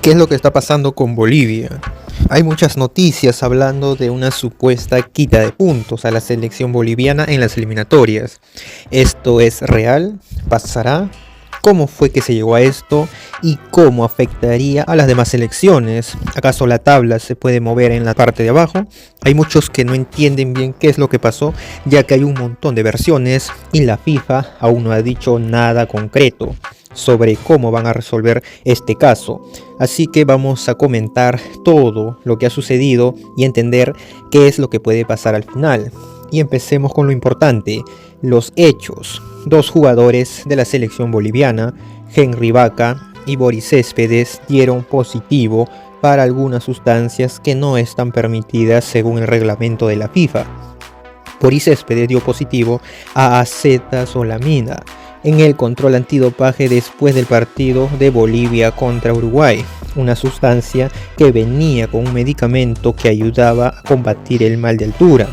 ¿Qué es lo que está pasando con Bolivia? Hay muchas noticias hablando de una supuesta quita de puntos a la selección boliviana en las eliminatorias. ¿Esto es real? ¿Pasará? ¿Cómo fue que se llegó a esto? ¿Y cómo afectaría a las demás selecciones? ¿Acaso la tabla se puede mover en la parte de abajo? Hay muchos que no entienden bien qué es lo que pasó, ya que hay un montón de versiones y la FIFA aún no ha dicho nada concreto sobre cómo van a resolver este caso. Así que vamos a comentar todo lo que ha sucedido y entender qué es lo que puede pasar al final. Y empecemos con lo importante, los hechos. Dos jugadores de la selección boliviana, Henry Vaca y Boris Céspedes, dieron positivo para algunas sustancias que no están permitidas según el reglamento de la FIFA. Boris Céspedes dio positivo a acetazolamida en el control antidopaje después del partido de Bolivia contra Uruguay, una sustancia que venía con un medicamento que ayudaba a combatir el mal de altura.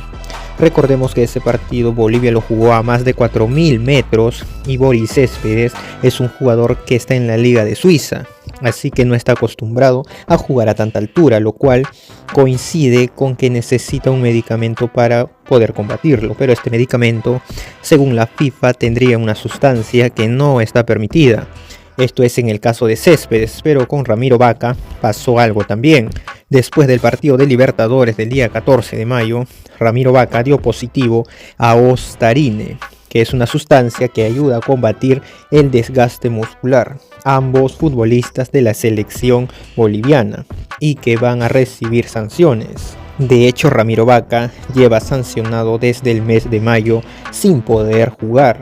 Recordemos que ese partido Bolivia lo jugó a más de 4.000 metros y Boris Céspedes es un jugador que está en la Liga de Suiza, así que no está acostumbrado a jugar a tanta altura, lo cual coincide con que necesita un medicamento para poder combatirlo, pero este medicamento, según la FIFA, tendría una sustancia que no está permitida. Esto es en el caso de Céspedes, pero con Ramiro Vaca pasó algo también. Después del partido de Libertadores del día 14 de mayo, Ramiro Vaca dio positivo a ostarine, que es una sustancia que ayuda a combatir el desgaste muscular. Ambos futbolistas de la selección boliviana y que van a recibir sanciones. De hecho, Ramiro Vaca lleva sancionado desde el mes de mayo sin poder jugar.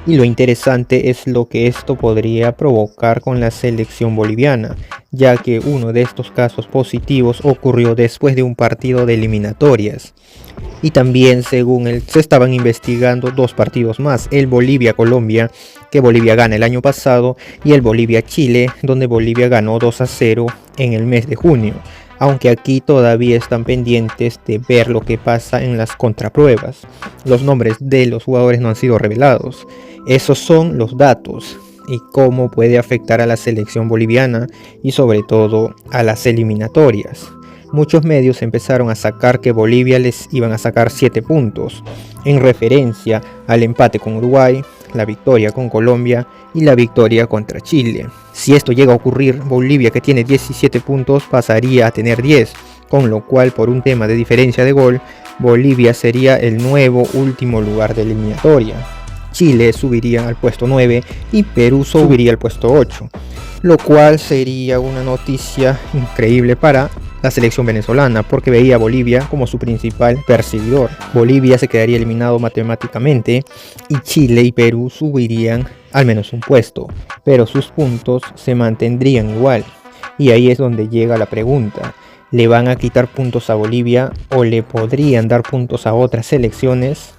Y lo interesante es lo que esto podría provocar con la selección boliviana, ya que uno de estos casos positivos ocurrió después de un partido de eliminatorias. Y también, según él, se estaban investigando dos partidos más, el Bolivia-Colombia, que Bolivia gana el año pasado, y el Bolivia-Chile, donde Bolivia ganó 2-0 en el mes de junio. Aunque aquí todavía están pendientes de ver lo que pasa en las contrapruebas. Los nombres de los jugadores no han sido revelados. Esos son los datos y cómo puede afectar a la selección boliviana y sobre todo a las eliminatorias. Muchos medios empezaron a sacar que Bolivia les iban a sacar 7 puntos, en referencia al empate con Uruguay, la victoria con Colombia y la victoria contra Chile. Si esto llega a ocurrir, Bolivia, que tiene 17 puntos, pasaría a tener 10, con lo cual por un tema de diferencia de gol, Bolivia sería el nuevo último lugar de eliminatoria. Chile subiría al puesto 9 y Perú subiría al puesto 8, lo cual sería una noticia increíble para la selección venezolana, porque veía a Bolivia como su principal perseguidor. Bolivia se quedaría eliminado matemáticamente y Chile y Perú subirían al menos un puesto, pero sus puntos se mantendrían igual. Y ahí es donde llega la pregunta: ¿le van a quitar puntos a Bolivia o le podrían dar puntos a otras selecciones?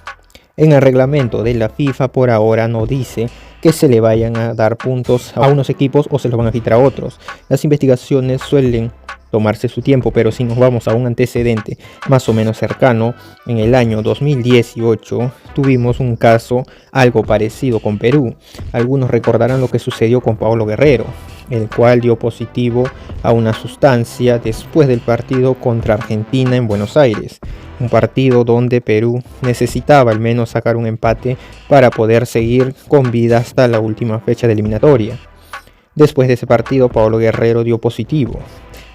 En el reglamento de la FIFA por ahora no dice que se le vayan a dar puntos a unos equipos o se los van a quitar a otros. Las investigaciones suelen tomarse su tiempo, pero si nos vamos a un antecedente más o menos cercano, en el año 2018 tuvimos un caso algo parecido con Perú. Algunos recordarán lo que sucedió con Paolo Guerrero, el cual dio positivo a una sustancia después del partido contra Argentina en Buenos Aires, un partido donde Perú necesitaba al menos sacar un empate para poder seguir con vida hasta la última fecha de eliminatoria. Después de ese partido, Paolo Guerrero dio positivo,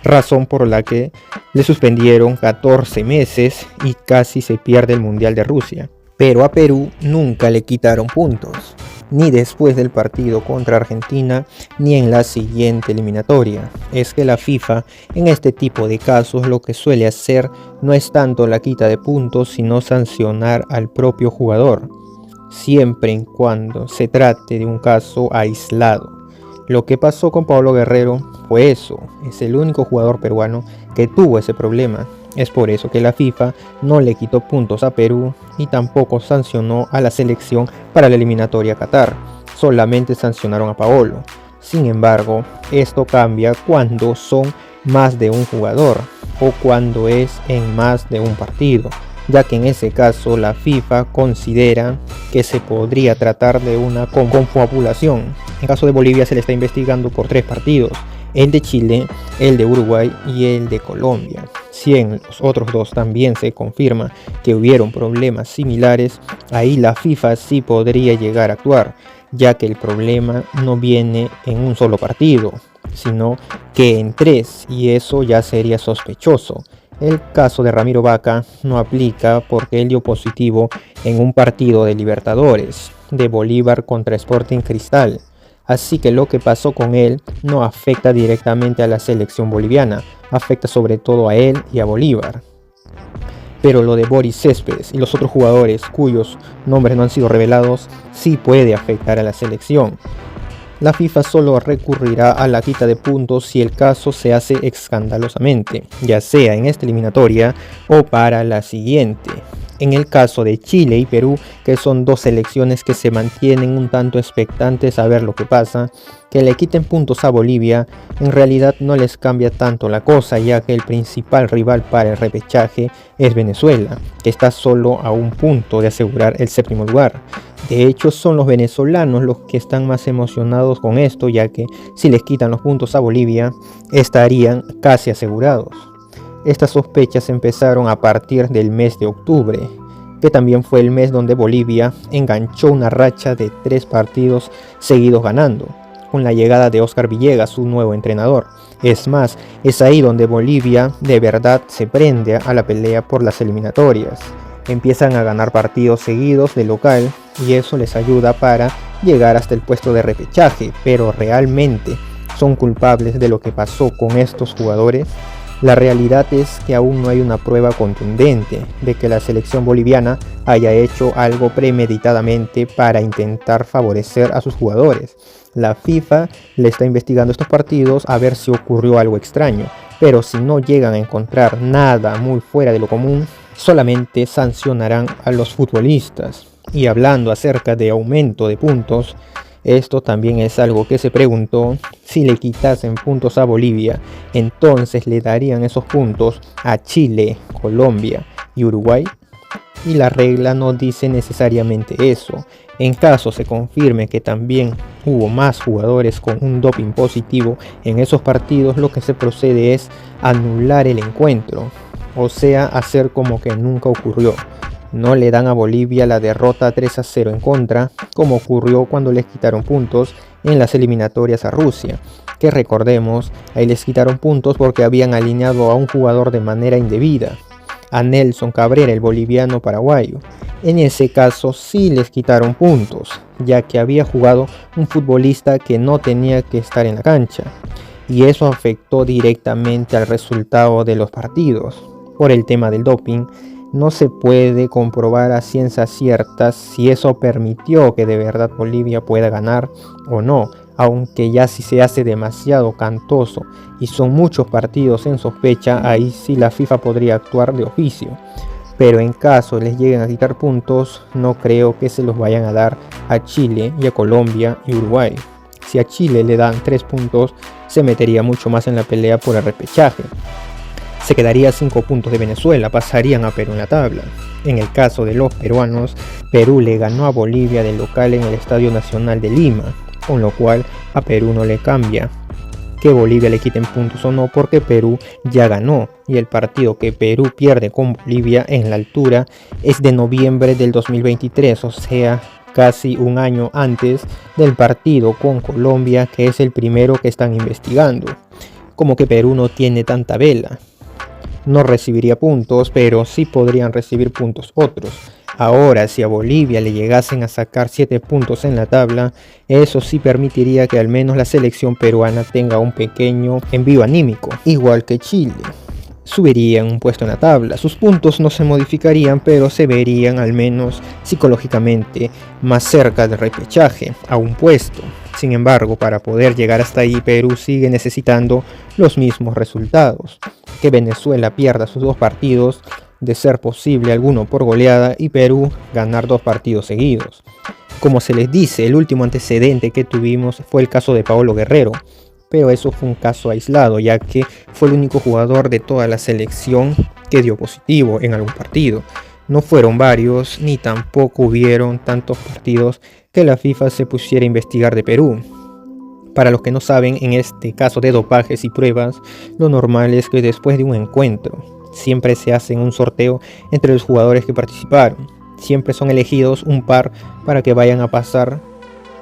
razón por la que le suspendieron 14 meses y casi se pierde el Mundial de Rusia. Pero a Perú nunca le quitaron puntos, ni después del partido contra Argentina, ni en la siguiente eliminatoria. Es que la FIFA en este tipo de casos lo que suele hacer no es tanto la quita de puntos, sino sancionar al propio jugador, siempre y cuando se trate de un caso aislado. Lo que pasó con Paolo Guerrero fue eso, es el único jugador peruano que tuvo ese problema. Es por eso que la FIFA no le quitó puntos a Perú y tampoco sancionó a la selección para la eliminatoria a Qatar, solamente sancionaron a Paolo. Sin embargo, esto cambia cuando son más de un jugador o cuando es en más de un partido, ya que en ese caso la FIFA considera que se podría tratar de una confabulación. En caso de Bolivia se le está investigando por 3 partidos, el de Chile, el de Uruguay y el de Colombia. Si en los otros dos también se confirma que hubieron problemas similares, ahí la FIFA sí podría llegar a actuar, ya que el problema no viene en un solo partido, sino que en 3, y eso ya sería sospechoso. El caso de Ramiro Vaca no aplica porque él dio positivo en un partido de Libertadores de Bolívar contra Sporting Cristal. Así que lo que pasó con él no afecta directamente a la selección boliviana, afecta sobre todo a él y a Bolívar. Pero lo de Boris Céspedes y los otros jugadores cuyos nombres no han sido revelados sí puede afectar a la selección. La FIFA solo recurrirá a la quita de puntos si el caso se hace escandalosamente, ya sea en esta eliminatoria o para la siguiente. En el caso de Chile y Perú, que son dos selecciones que se mantienen un tanto expectantes a ver lo que pasa, que le quiten puntos a Bolivia en realidad no les cambia tanto la cosa, ya que el principal rival para el repechaje es Venezuela, que está solo a un punto de asegurar el séptimo lugar. De hecho, son los venezolanos los que están más emocionados con esto, ya que si les quitan los puntos a Bolivia, estarían casi asegurados. Estas sospechas empezaron a partir del mes de octubre, que también fue el mes donde Bolivia enganchó una racha de 3 partidos seguidos ganando, con la llegada de Oscar Villegas, su nuevo entrenador. Es más, es ahí donde Bolivia de verdad se prende a la pelea por las eliminatorias. Empiezan a ganar partidos seguidos de local y eso les ayuda para llegar hasta el puesto de repechaje, pero realmente son culpables de lo que pasó con estos jugadores. La realidad es que aún no hay una prueba contundente de que la selección boliviana haya hecho algo premeditadamente para intentar favorecer a sus jugadores. La FIFA le está investigando estos partidos a ver si ocurrió algo extraño, pero si no llegan a encontrar nada muy fuera de lo común, solamente sancionarán a los futbolistas. Y hablando acerca de aumento de puntos, esto también es algo que se preguntó: si le quitasen puntos a Bolivia, entonces le darían esos puntos a Chile, Colombia y Uruguay. Y la regla no dice necesariamente eso. En caso se confirme que también hubo más jugadores con un doping positivo en esos partidos, lo que se procede es anular el encuentro, o sea, hacer como que nunca ocurrió. No le dan a Bolivia la derrota 3-0 en contra, como ocurrió cuando les quitaron puntos en las eliminatorias a Rusia, que recordemos, ahí les quitaron puntos porque habían alineado a un jugador de manera indebida, a Nelson Cabrera, el boliviano paraguayo. En ese caso sí les quitaron puntos, ya que había jugado un futbolista que no tenía que estar en la cancha, y eso afectó directamente al resultado de los partidos. Por el tema del doping, no se puede comprobar a ciencia cierta si eso permitió que de verdad Bolivia pueda ganar o no, aunque ya si se hace demasiado cantoso y son muchos partidos en sospecha, ahí sí la FIFA podría actuar de oficio. Pero en caso les lleguen a quitar puntos, no creo que se los vayan a dar a Chile y a Colombia y Uruguay. Si a Chile le dan 3 puntos, se metería mucho más en la pelea por el repechaje. Se quedaría a 5 puntos de Venezuela, pasarían a Perú en la tabla. En el caso de los peruanos, Perú le ganó a Bolivia de local en el Estadio Nacional de Lima, con lo cual a Perú no le cambia que Bolivia le quiten puntos o no, porque Perú ya ganó, y el partido que Perú pierde con Bolivia en la altura es de noviembre del 2023, o sea, casi un año antes del partido con Colombia, que es el primero que están investigando. Como que Perú no tiene tanta vela. No recibiría puntos, pero sí podrían recibir puntos otros. Ahora, si a Bolivia le llegasen a sacar 7 puntos en la tabla, eso sí permitiría que al menos la selección peruana tenga un pequeño envío anímico, igual que Chile. Subirían un puesto en la tabla, sus puntos no se modificarían, pero se verían al menos psicológicamente más cerca del repechaje, a un puesto. Sin embargo, para poder llegar hasta ahí, Perú sigue necesitando los mismos resultados: que Venezuela pierda sus 2 partidos, de ser posible alguno por goleada, y Perú ganar 2 partidos seguidos. Como se les dice, el último antecedente que tuvimos fue el caso de Paolo Guerrero, pero eso fue un caso aislado, ya que fue el único jugador de toda la selección que dio positivo en algún partido. No fueron varios, ni tampoco hubieron tantos partidos que la FIFA se pusiera a investigar de Perú. Para los que no saben, en este caso de dopajes y pruebas, lo normal es que después de un encuentro siempre se hace un sorteo entre los jugadores que participaron. Siempre son elegidos un par para que vayan a pasar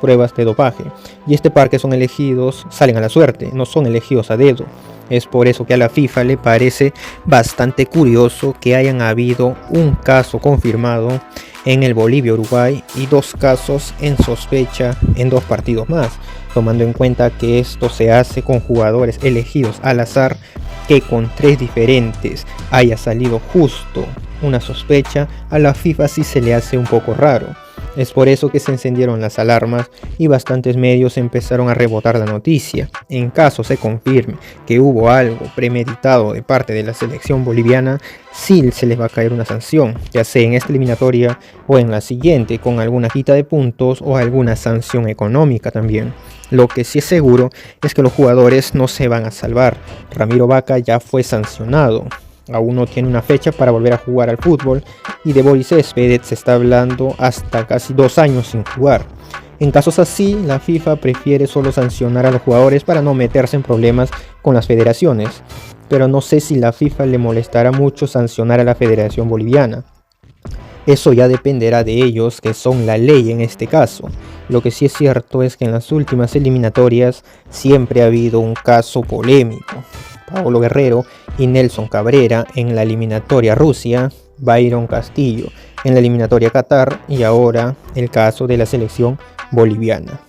pruebas de dopaje, y este par que son elegidos salen a la suerte, no son elegidos a dedo. Es por eso que a la FIFA le parece bastante curioso que hayan habido un caso confirmado en el Bolivia-Uruguay y 2 casos en sospecha en 2 partidos más, tomando en cuenta que esto se hace con jugadores elegidos al azar, que con 3 diferentes haya salido justo una sospecha. A la FIFA sí se le hace un poco raro. Es por eso que se encendieron las alarmas y bastantes medios empezaron a rebotar la noticia. En caso se confirme que hubo algo premeditado de parte de la selección boliviana, sí se les va a caer una sanción, ya sea en esta eliminatoria o en la siguiente, con alguna quita de puntos o alguna sanción económica también. Lo que sí es seguro es que los jugadores no se van a salvar. Ramiro Vaca ya fue sancionado. Aún no tiene una fecha para volver a jugar al fútbol, y de Boris Céspedes se está hablando hasta casi 2 años sin jugar. En casos así, la FIFA prefiere solo sancionar a los jugadores para no meterse en problemas con las federaciones, pero no sé si la FIFA le molestará mucho sancionar a la Federación Boliviana. Eso ya dependerá de ellos, que son la ley en este caso. Lo que sí es cierto es que en las últimas eliminatorias siempre ha habido un caso polémico. Paolo Guerrero y Nelson Cabrera en la eliminatoria Rusia, Byron Castillo en la eliminatoria Qatar, y ahora el caso de la selección boliviana.